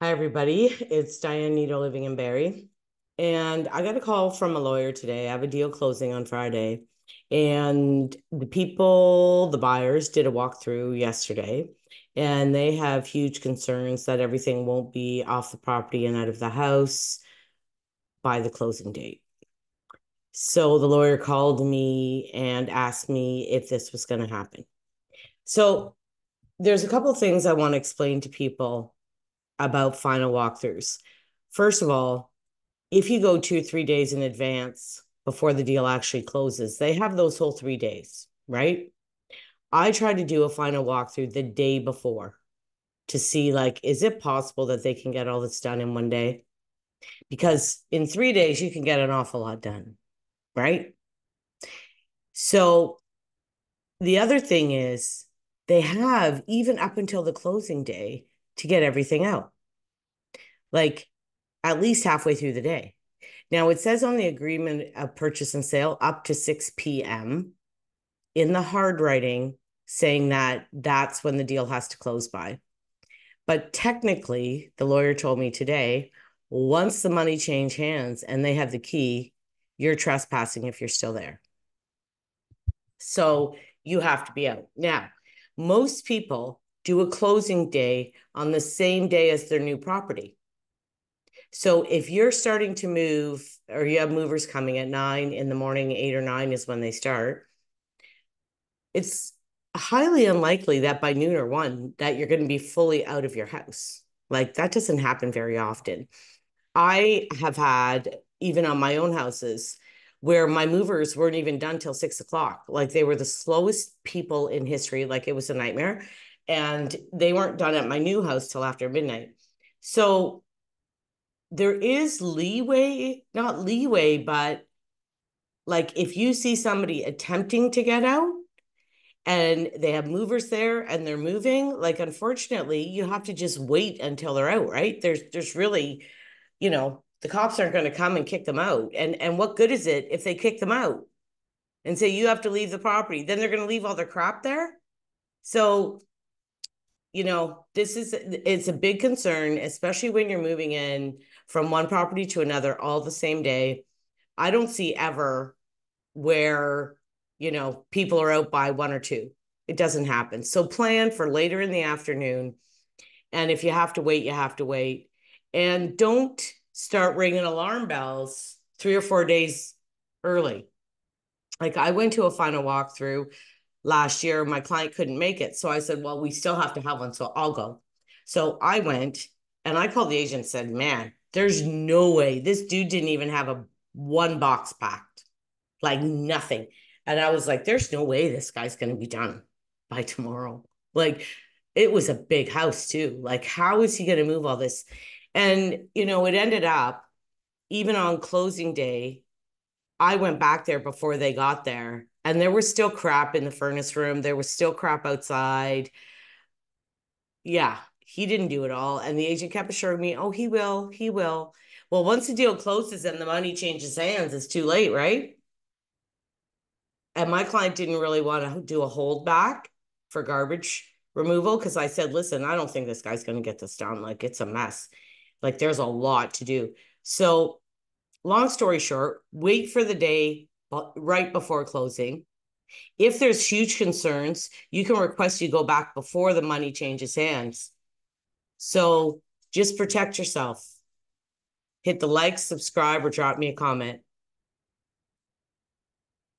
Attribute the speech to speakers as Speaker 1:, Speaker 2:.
Speaker 1: Hi, everybody. It's Diane Neto living in Barrie. And I got a call from a lawyer today. I have a deal closing on Friday. And the buyers, did a walkthrough yesterday. And they have huge concerns that everything won't be off the property and out of the house by the closing date. So the lawyer called me and asked me if this was going to happen. So there's a couple of things I want to explain to people about final walkthroughs. First of all, if you go 2 or 3 days in advance before the deal actually closes, they have those whole 3 days, right? I try to do a final walkthrough the day before to see, like, is it possible that they can get all this done in one day? Because in 3 days, you can get an awful lot done, right? So the other thing is they have even up until the closing day to get everything out, like at least halfway through the day. Now, it says on the agreement of purchase and sale up to 6 p.m. in the hard writing saying that that's when the deal has to close by. But technically, the lawyer told me today, once the money change hands and they have the key, you're trespassing if you're still there. So you have to be out. Now, most people do a closing day on the same day as their new property. So if you're starting to move or you have movers coming at 9 in the morning, 8 or 9 is when they start, it's highly unlikely that by noon or 1 that you're going to be fully out of your house. Like that doesn't happen very often. I have had, even on my own houses, where my movers weren't even done till 6 o'clock. Like they were the slowest people in history. Like it was a nightmare. And they weren't done at my new house till after midnight. So there is leeway, not leeway, but like if you see somebody attempting to get out and they have movers there and they're moving, like unfortunately, you have to just wait until they're out, right? There's really, the cops aren't going to come and kick them out. And what good is it if they kick them out and say you have to leave the property? Then they're going to leave all their crap there. So, it's a big concern, especially when you're moving in from one property to another all the same day. I don't see ever where, people are out by 1 or 2. It doesn't happen. So plan for later in the afternoon. And if you have to wait, you have to wait. And don't start ringing alarm bells 3 or 4 days early. Like I went to a final walkthrough last year. My client couldn't make it. So I said, well, we still have to have one. So I'll go. So I went and I called the agent and said, man, there's no way. This dude didn't even have a one box packed, like nothing. And I was like, there's no way this guy's going to be done by tomorrow. Like it was a big house too. Like, how is he going to move all this? And, it ended up, even on closing day, I went back there before they got there and there was still crap in the furnace room. There was still crap outside. Yeah, he didn't do it all. And the agent kept assuring me, oh, he will, he will. Well, once the deal closes and the money changes hands, it's too late, right? And my client didn't really want to do a holdback for garbage removal because I said, listen, I don't think this guy's going to get this done. Like, it's a mess. Like, there's a lot to do. So, long story short, wait for the day right before closing. If there's huge concerns, you can request you go back before the money changes hands. So, just protect yourself. Hit the like, subscribe, or drop me a comment.